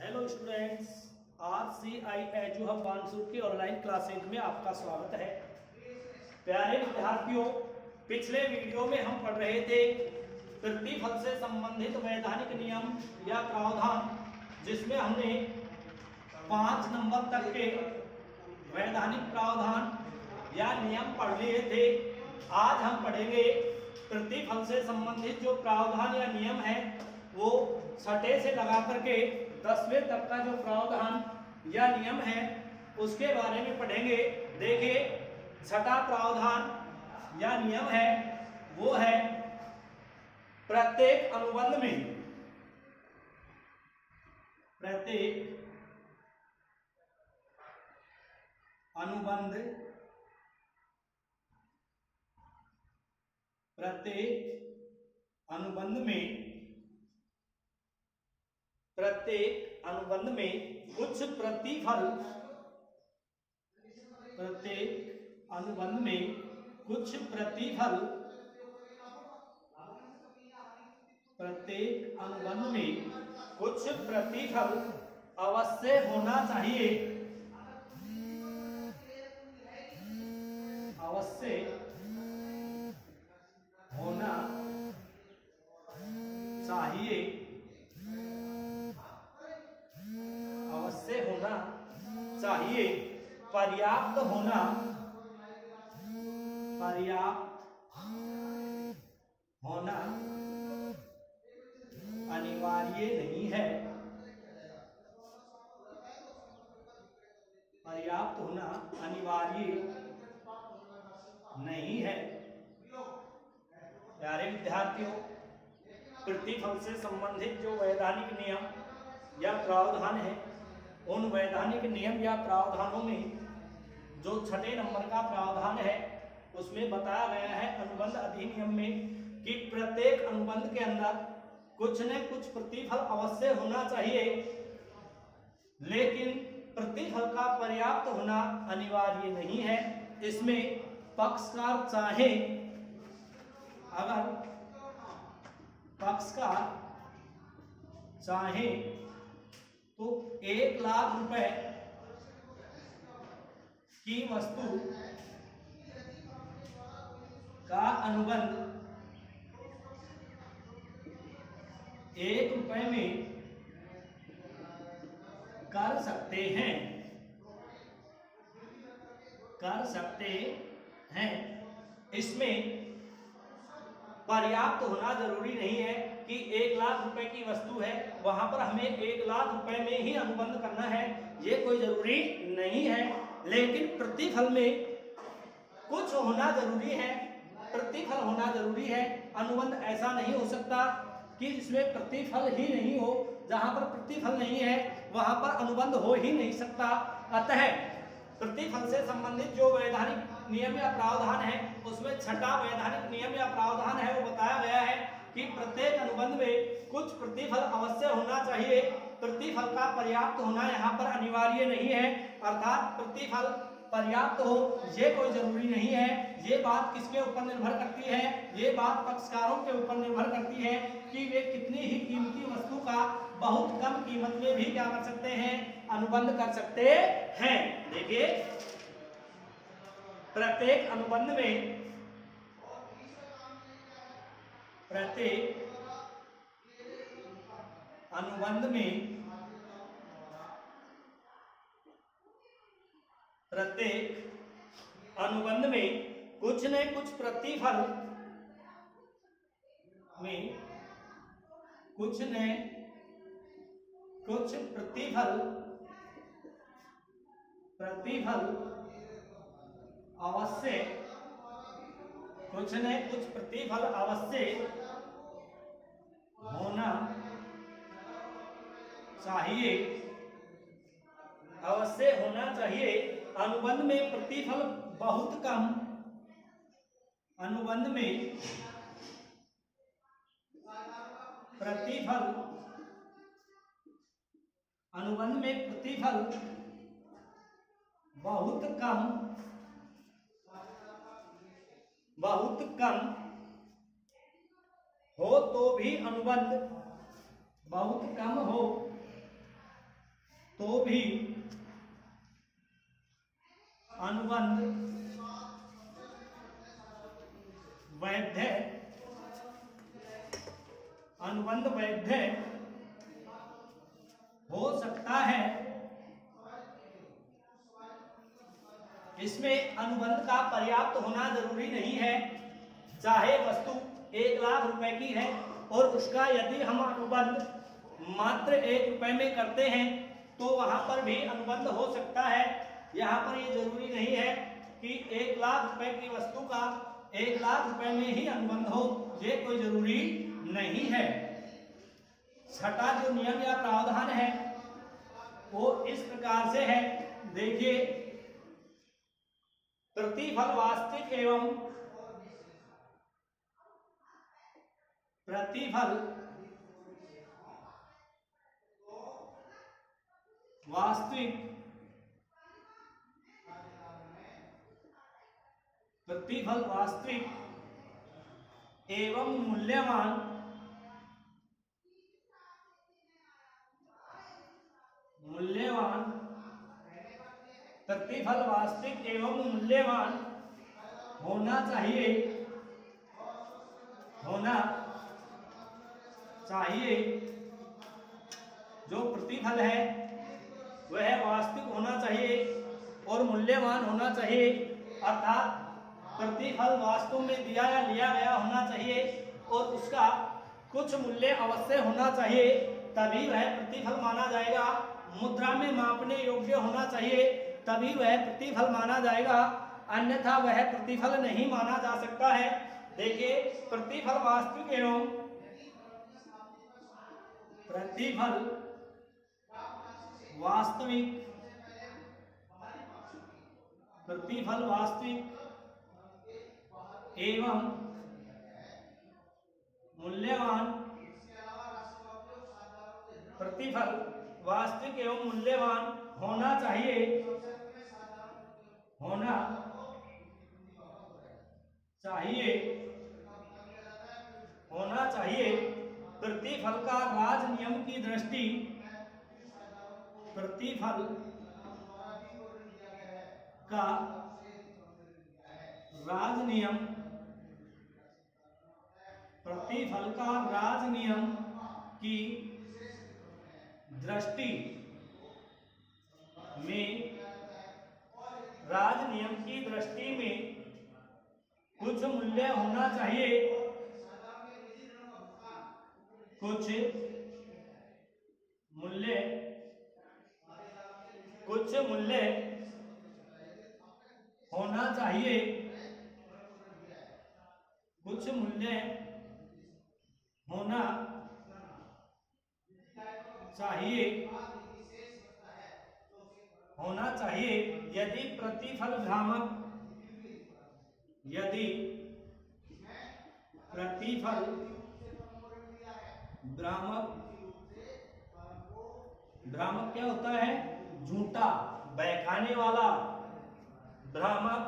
Hello students, RCI edu hub Bansur की online classes में आपका स्वागत है। प्यारे विद्यार्थियों, पिछले वीडियो में हम पढ़ रहे थे प्रतिफल से संबंधित वैधानिक नियम या प्रावधान, जिसमें हमने 5 नंबर तक के वैधानिक प्रावधान या नियम पढ़ लिए थे। आज हम पढ़ेंगे प्रतिफल से संबंधित जो प्रावधान या नियम है वो छठे से लगा करके 10वें तक का जो प्रावधान या नियम है उसके बारे में पढ़ेंगे। देखिए, छठा प्रावधान या नियम है वो है प्रत्येक अनुबंध में प्रत्येक अनुबंध में कुछ प्रतिफल अवश्य होना चाहिए। पर्याप्त होना अनिवार्य नहीं है। प्यारे विद्यार्थियों, प्रतिफल से संबंधित जो वैधानिक नियम या प्रावधान है, उन वैधानिक नियम या प्रावधानों में जो छठे नंबर का प्रावधान है उसमें बताया गया है अनुबंध अधिनियम में कि प्रत्येक अनुबंध के अंदर कुछ न कुछ प्रतिफल अवश्य होना चाहिए, लेकिन प्रतिफल का पर्याप्त होना अनिवार्य नहीं है। इसमें पक्षकार चाहे तो 1 लाख रुपए की वस्तु का अनुबंध 1 रुपए में कर सकते हैं। इसमें पर्याप्त होना जरूरी नहीं है कि 1 लाख रुपए की वस्तु है, वहां पर हमें 1 लाख रुपए में ही अनुबंध करना है, ये कोई जरूरी नहीं है। लेकिन प्रतिफल में कुछ होना जरूरी है, प्रतिफल होना जरूरी है। अनुबंध ऐसा नहीं हो सकता कि जिसमें प्रतिफल ही नहीं हो। जहां पर प्रतिफल नहीं है वहां पर अनुबंध हो ही नहीं सकता। अतः प्रतिफल से संबंधित जो वैधानिक नियम या प्रावधान है उसमें छठा वैधानिक नियम या प्रावधान है वो बताया गया है कि प्रत्येक अनुबंध में कुछ प्रतिफल अवश्य होना चाहिए। प्रतिफल का पर्याप्त होना यहाँ पर अनिवार्य नहीं है, अर्थात प्रतिफल पर्याप्त हो ये कोई जरूरी नहीं है। ये बात किसके ऊपर निर्भर करती है? ये बात पक्षकारों के ऊपर निर्भर करती है कि वे कितनी ही कीमती वस्तु का बहुत कम कीमत में भी क्या कर सकते हैं, अनुबंध कर सकते हैं। देखिए, प्रत्येक अनुबंध में कुछ न कुछ प्रतिफल अवश्य होना चाहिए। अनुबंध में प्रतिफल बहुत कम बहुत कम हो तो भी अनुबंध बहुत कम हो तो भी अनुबंध वैध हो सकता है। इसमें अनुबंध का पर्याप्त होना जरूरी नहीं है। चाहे वस्तु 1 लाख रुपए की है और उसका यदि हम अनुबंध मात्र 1 रुपए में करते हैं तो वहां पर भी अनुबंध हो सकता है। यहाँ पर ये जरूरी नहीं है कि 1 लाख रुपए की वस्तु का 1 लाख रुपए में ही अनुबंध हो, ये कोई जरूरी नहीं है। छठा जो नियम या प्रावधान है वो इस प्रकार से है, देखिए, प्रतिफल वास्तविक एवं प्रतिफल वास्तविक एवं मूल्यवान प्रतिफल वास्तविक एवं मूल्यवान होना चाहिए जो प्रतिफल है वह वास्तविक होना चाहिए और मूल्यवान होना चाहिए। अर्थात प्रतिफल वास्तव में दिया या लिया गया होना चाहिए और उसका कुछ मूल्य अवश्य होना चाहिए, तभी वह प्रतिफल माना जाएगा। मुद्रा में मापने योग्य होना चाहिए, तभी वह प्रतिफल माना जाएगा, अन्यथा वह प्रतिफल नहीं माना जा सकता है। देखिए, प्रतिफल वास्तविक एवं मूल्यवान प्रतिफल वास्तविक एवं मूल्यवान होना चाहिए प्रतिफल का राज नियम की दृष्टि प्रतिफल का राज नियम की दृष्टि में कुछ मूल्य होना चाहिए, कुछ मूल्य होना चाहिए, यदि प्रतिफल भ्रामक क्या होता है? झूठा, बहकाने वाला। भ्रामक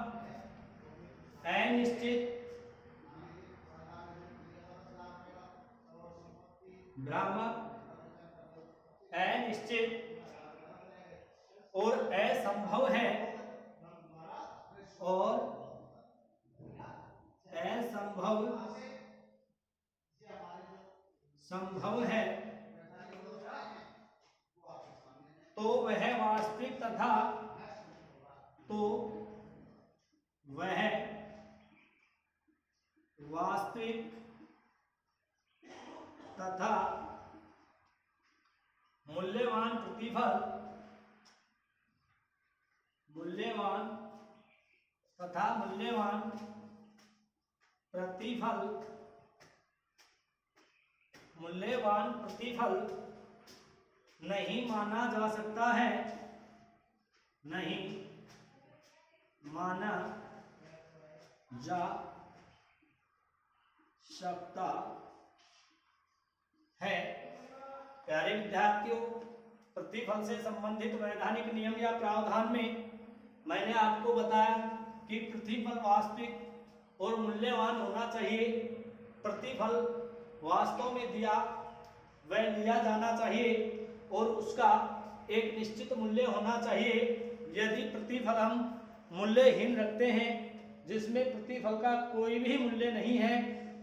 अनिश्चित और असंभव है संभव है, तो वह वास्तविक तथा मूल्यवान प्रतिफल नहीं माना जा सकता है, प्यारे विद्यार्थियों, प्रतिफल से संबंधित वैधानिक नियम या प्रावधान में मैंने आपको बताया कि प्रतिफल वास्तविक और मूल्यवान होना चाहिए। प्रतिफल वास्तव में दिया वह लिया जाना चाहिए और उसका एक निश्चित मूल्य होना चाहिए। यदि प्रतिफल हम मूल्यहीन रखते हैं, जिसमें प्रतिफल का कोई भी मूल्य नहीं है,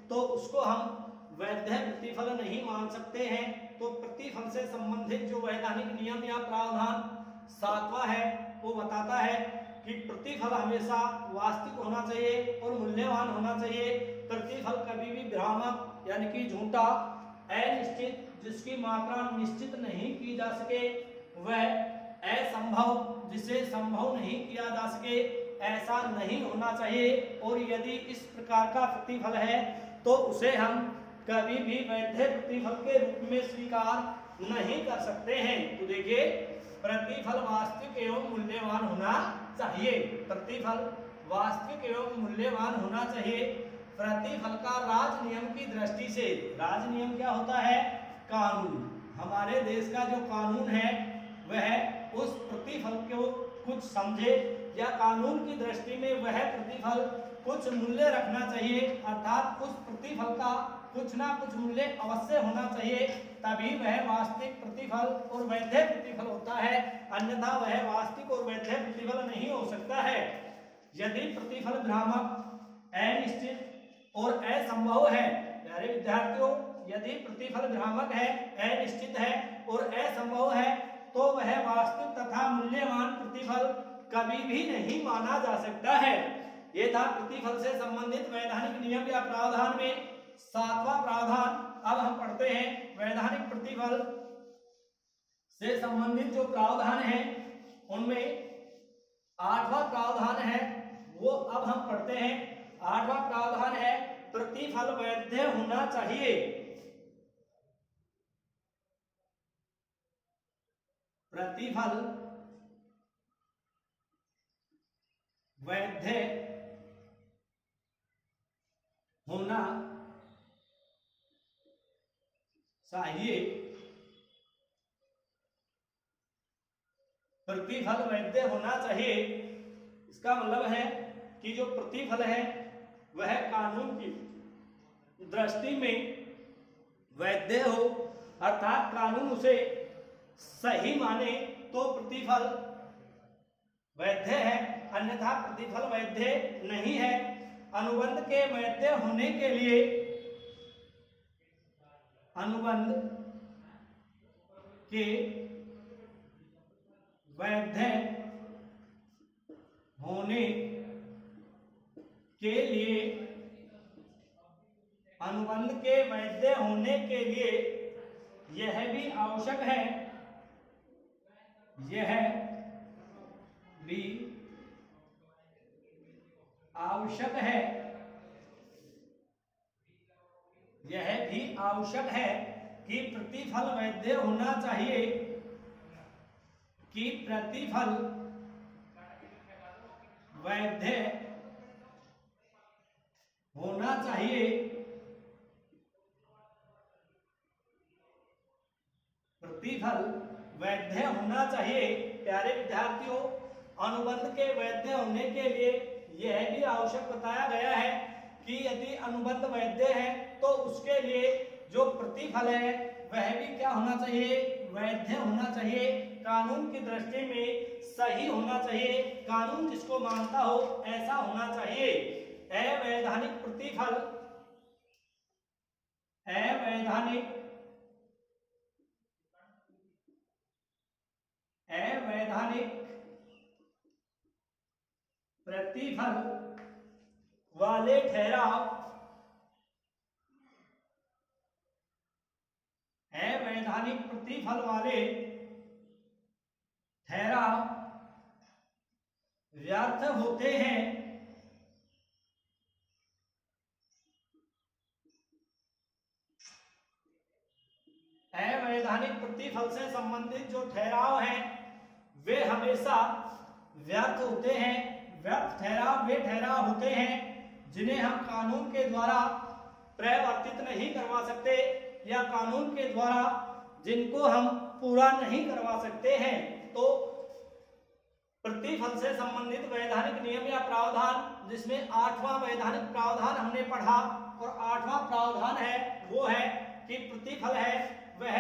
तो उसको हम वैध प्रतिफल नहीं मान सकते हैं। तो प्रतिफल से संबंधित जो वैधानिक नियम या प्रावधान 7वां है वो बताता है कि प्रतिफल हमेशा वास्तविक होना चाहिए और मूल्यवान होना चाहिए। प्रतिफल कभी भी भ्रामक यानी कि झूठा, अनिश्चित, जिसकी मात्रा निश्चित नहीं की जा सके, वह असंभव, जिसे संभव नहीं किया जा सके, ऐसा नहीं होना चाहिए। और यदि इस प्रकार का प्रतिफल है तो उसे हम कभी भी वैध प्रतिफल के रूप में स्वीकार नहीं कर सकते हैं। तो देखिए, प्रतिफल वास्तविक एवं मूल्यवान होना चाहिए। प्रतिफल वास्तविक एवं मूल्यवान होना चाहिए। प्रतिफल का राज नियम की दृष्टि से, राज नियम क्या होता है? कानून। हमारे देश का जो कानून है वह उस प्रतिफल को कुछ समझे, या कानून की दृष्टि में वह प्रतिफल कुछ मूल्य रखना चाहिए, अर्थात उस प्रतिफल का कुछ ना कुछ मूल्य अवश्य होना चाहिए, तभी वह वास्तविक प्रतिफल और वैध प्रतिफल होता है। अन्यथा वह वास्तविक और वैध प्रतिफल नहीं हो सकता है। यदि प्रतिफल भ्रामक, अनिश्चित और असंभव है, प्यारे विद्यार्थियों, यदि प्रतिफल भ्रामक है, अनिश्चित है और असंभव है, तो वह वास्तविक तथा मूल्यवान प्रतिफल कभी भी नहीं माना जा सकता है। ये था प्रतिफल से संबंधित वैधानिक नियम या प्रावधान में 7वां प्रावधान। अब हम पढ़ते हैं वैधानिक प्रतिफल से संबंधित जो प्रावधान है उनमें 8वां प्रावधान है, वो अब हम पढ़ते हैं। 8वां प्रावधान है प्रतिफल वैध होना चाहिए। प्रतिफल वैध होना चाहिए। प्रतिफल वैध होना चाहिए, इसका मतलब है कि जो प्रतिफल है वह कानून की दृष्टि में वैध हो, अर्थात कानून उसे सही माने तो प्रतिफल वैध है, अन्यथा प्रतिफल वैध नहीं है। अनुबंध के वैध होने के लिए, अनुबंध के वैध होने के लिए, अनुबंध के वैध होने के लिए यह भी आवश्यक है, यह भी आवश्यक है, यह भी आवश्यक है कि प्रतिफल वैध होना चाहिए, कि प्रतिफल वैध होना चाहिए। प्रतिफल वैध होना चाहिए। प्यारे विद्यार्थियों, अनुबंध के वैध होने के लिए यह भी आवश्यक बताया गया है कि यदि अनुबंध वैध है तो उसके लिए जो प्रतिफल है वह भी क्या होना चाहिए? वैध होना चाहिए। कानून की दृष्टि में सही होना चाहिए, कानून जिसको मानता हो ऐसा होना चाहिए। अवैधानिक प्रतिफल, अवैधानिक प्रतिफल वाले ठहराव, अवैधानिक प्रतिफल वाले ठहराव व्यर्थ होते हैं। अवैधानिक प्रतिफल से संबंधित जो ठहराव हैं वे हमेशा व्यर्थ होते हैं। व्यर्थ ठहराव वे ठहराव होते हैं जिन्हें हम कानून के द्वारा प्रवर्तित नहीं करवा सकते, या कानून के द्वारा जिनको हम पूरा नहीं करवा सकते हैं। तो प्रतिफल से संबंधित वैधानिक नियम या प्रावधान, जिसमें 8वां वैधानिक प्रावधान हमने पढ़ा, और 8वां प्रावधान है वो है कि प्रतिफल है वह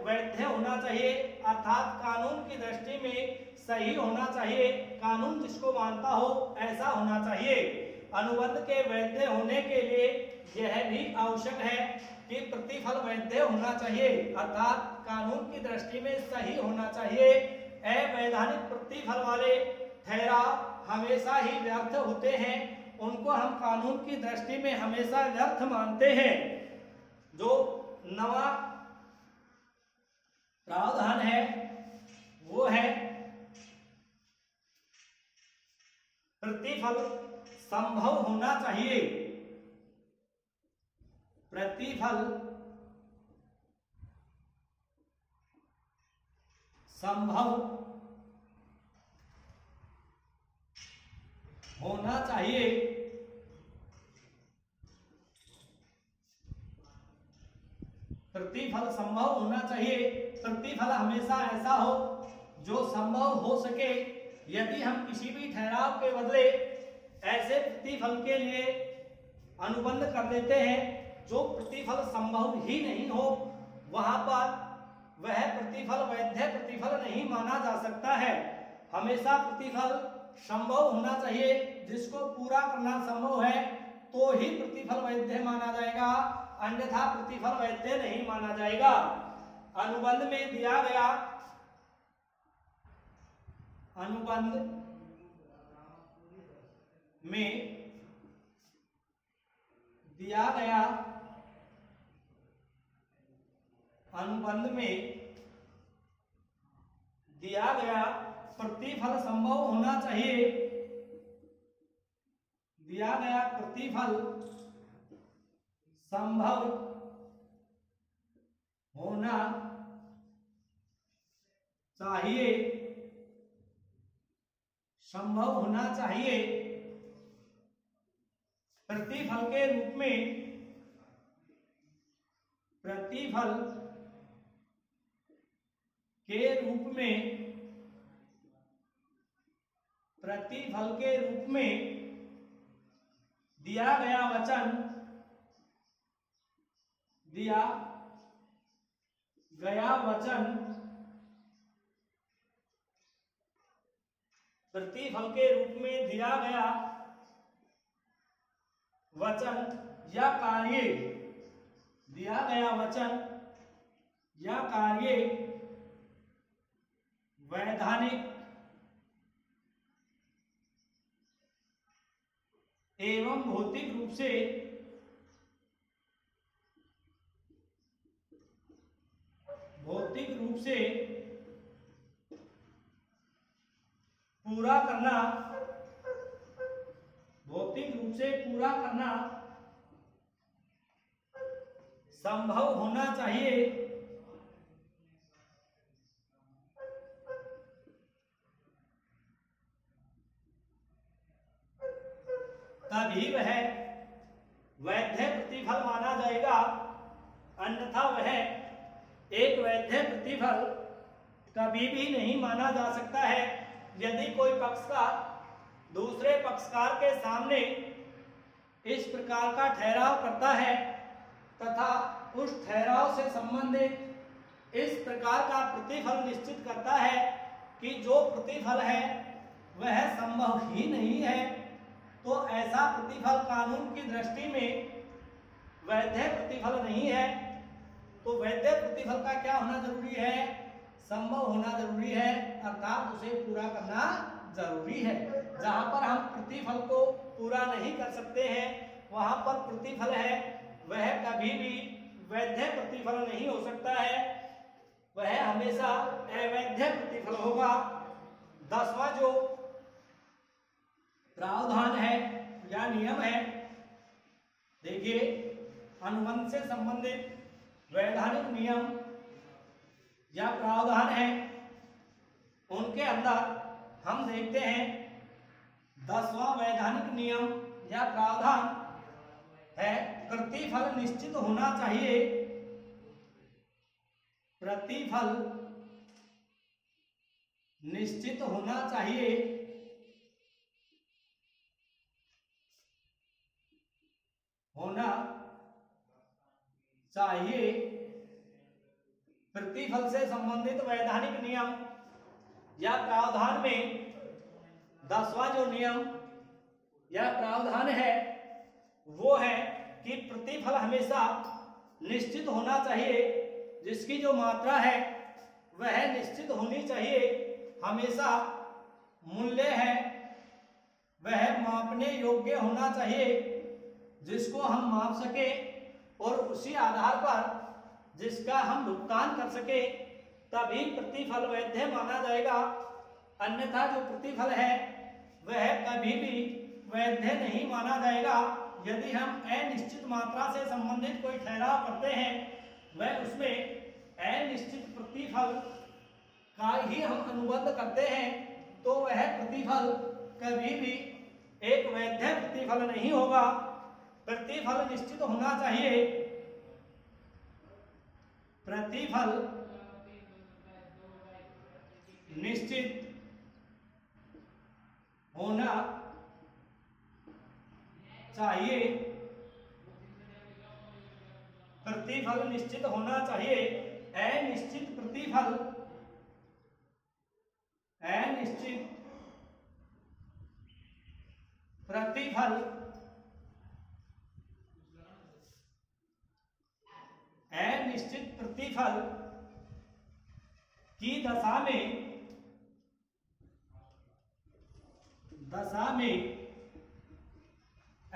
वैध होना होना चाहिए, अर्थात कानून की दृष्टि में सही होना चाहिए, कानून जिसको मानता हो ऐसा होना चाहिए। अनुबंध के वैध होने के लिए यह भी आवश्यक है कि प्रतिफल वैध होना चाहिए, अर्थात कानून की दृष्टि में सही होना चाहिए। अवैधानिक प्रतिफल वाले ठहराव हमेशा ही व्यर्थ होते हैं, उनको हम कानून की दृष्टि में हमेशा व्यर्थ मानते हैं। जो नवा प्रावधान है वो है प्रतिफल संभव होना चाहिए। प्रतिफल संभव होना चाहिए। प्रतिफल संभव होना चाहिए। प्रतिफल हमेशा ऐसा हो जो संभव हो सके। यदि हम किसी भी ठहराव के बदले ऐसे प्रतिफल के लिए अनुबंध कर देते हैं जो प्रतिफल संभव ही नहीं हो, वहां पर वह प्रतिफल वैध प्रतिफल नहीं माना जा सकता है। हमेशा प्रतिफल संभव होना चाहिए, जिसको पूरा करना संभव है तो ही प्रतिफल वैध माना जाएगा, अन्यथा प्रतिफल वैध नहीं माना जाएगा। अनुबंध में दिया गया अनुबंध में दिया गया अनुबंध में दिया गया प्रतिफल संभव होना चाहिए। दिया गया प्रतिफल संभव होना चाहिए। संभव होना चाहिए। प्रतिफल के रूप में प्रतिफल के रूप में प्रतिफल के रूप में दिया गया वचन दिया गया वचन प्रतिफल के रूप में दिया गया वचन या कार्य दिया गया वचन या कार्य वैधानिक एवं भौतिक रूप से पूरा करना संभव होना चाहिए। तभी वह वैध प्रतिफल माना जाएगा, अन्यथा वह एक वैध प्रतिफल कभी भी नहीं माना जा सकता है। यदि कोई पक्षकार दूसरे पक्षकार के सामने इस प्रकार का ठहराव करता है तथा उस ठहराव से संबंधित इस प्रकार का प्रतिफल निश्चित करता है कि जो प्रतिफल है वह संभव ही नहीं है, तो ऐसा प्रतिफल कानून की दृष्टि में वैध प्रतिफल नहीं है। तो वैध प्रतिफल का क्या होना जरूरी है? संभव होना जरूरी है, अर्थात उसे पूरा करना जरूरी है। जहां पर हम प्रतिफल को पूरा नहीं कर सकते हैं वहां पर प्रतिफल है वह कभी भी वैध प्रतिफल नहीं हो सकता है, वह हमेशा अवैध प्रतिफल होगा। 10वां जो प्रावधान है या नियम है, देखिए अनुबंध से संबंधित वैधानिक नियम या प्रावधान है, उनके अंदर हम देखते हैं 10वां वैधानिक नियम या प्रावधान है प्रतिफल निश्चित होना चाहिए। प्रतिफल निश्चित होना चाहिए। प्रतिफल से संबंधित वैधानिक नियम या प्रावधान में 10वां जो नियम या प्रावधान है वो है कि प्रतिफल हमेशा निश्चित होना चाहिए, जिसकी जो मात्रा है वह निश्चित होनी चाहिए। हमेशा मूल्य है वह मापने योग्य होना चाहिए, जिसको हम माप सके और उसी आधार पर जिसका हम भुगतान कर सके, तभी प्रतिफल वैध माना जाएगा। अन्यथा जो प्रतिफल है वह कभी भी वैध नहीं माना जाएगा। यदि हम अनिश्चित मात्रा से संबंधित कोई ठहराव करते हैं, वह उसमें अनिश्चित प्रतिफल का ही हम अनुबंध करते हैं, तो वह प्रतिफल कभी भी एक वैध प्रतिफल नहीं होगा। प्रतिफल निश्चित होना चाहिए। प्रतिफल निश्चित होना चाहिए। प्रतिफल निश्चित होना चाहिए। अनिश्चित प्रतिफल अनिश्चित प्रतिफल अनिश्चित प्रतिफल की दशा में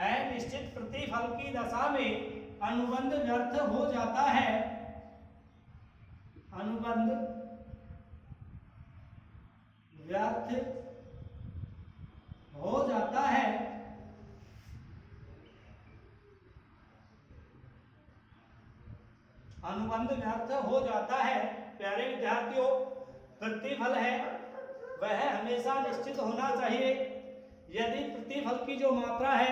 अनिश्चित प्रतिफल की दशा में अनुबंध व्यर्थ हो जाता है। अनुबंध व्यर्थ हो जाता है। अनुबंध व्यर्थ हो जाता है। प्यारे विद्यार्थियों, प्रतिफल है वह हमेशा निश्चित होना चाहिए। यदि प्रतिफल की जो मात्रा है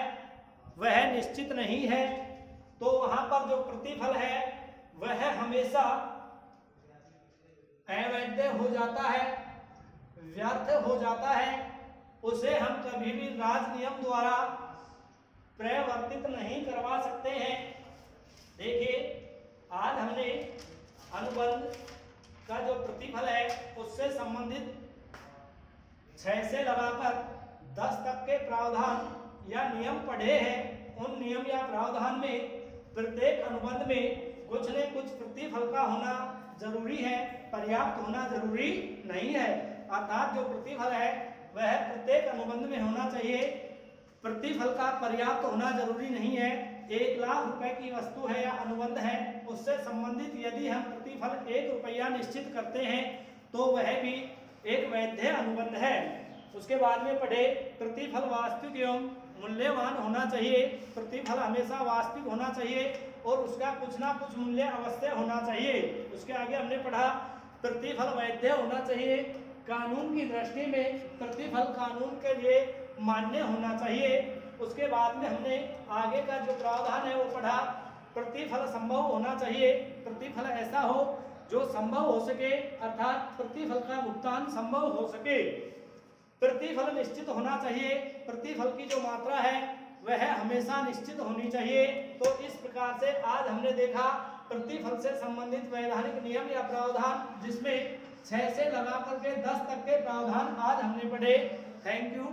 वह निश्चित नहीं है, तो वहां पर जो प्रतिफल है वह हमेशा अवैध हो जाता है, व्यर्थ हो जाता है। उसे हम कभी भी राज नियम द्वारा प्रवर्तित नहीं करवा सकते हैं। देखिए, आज हमने अनुबंध का जो प्रतिफल है उससे संबंधित 6 से लगाकर 10 तक के प्रावधान या नियम पढ़े हैं। उन नियम या प्रावधान में प्रत्येक अनुबंध में कुछ न कुछ प्रतिफल का होना जरूरी है, पर्याप्त होना जरूरी नहीं है। अर्थात जो प्रतिफल है वह प्रत्येक अनुबंध में होना चाहिए। प्रतिफल का पर्याप्त होना जरूरी नहीं है। 1 लाख रुपए की वस्तु है या अनुबंध है, उससे संबंधित यदि हम प्रतिफल 1 रुपया निश्चित करते हैं तो वह भी एक वैध अनुबंध है। उसके बाद में पढ़े, प्रतिफल वास्तविक एवं मूल्यवान होना चाहिए। प्रतिफल हमेशा वास्तविक होना चाहिए और उसका कुछ ना कुछ मूल्य अवश्य होना चाहिए। उसके आगे हमने पढ़ा, प्रतिफल वैध होना चाहिए। कानून की दृष्टि में प्रतिफल कानून के लिए मान्य होना चाहिए। उसके बाद में हमने आगे का जो प्रावधान है वो पढ़ा, प्रतिफल संभव होना चाहिए। प्रतिफल ऐसा हो जो संभव हो सके, अर्थात प्रतिफल का भुगतान संभव हो सके। प्रतिफल निश्चित होना चाहिए। प्रतिफल की जो मात्रा है वह हमेशा निश्चित होनी चाहिए। तो इस प्रकार से आज हमने देखा प्रतिफल से संबंधित वैधानिक नियम या प्रावधान, जिसमें 6 से लगा करके 10 तक के प्रावधान आज हमने पढ़े। Thank you.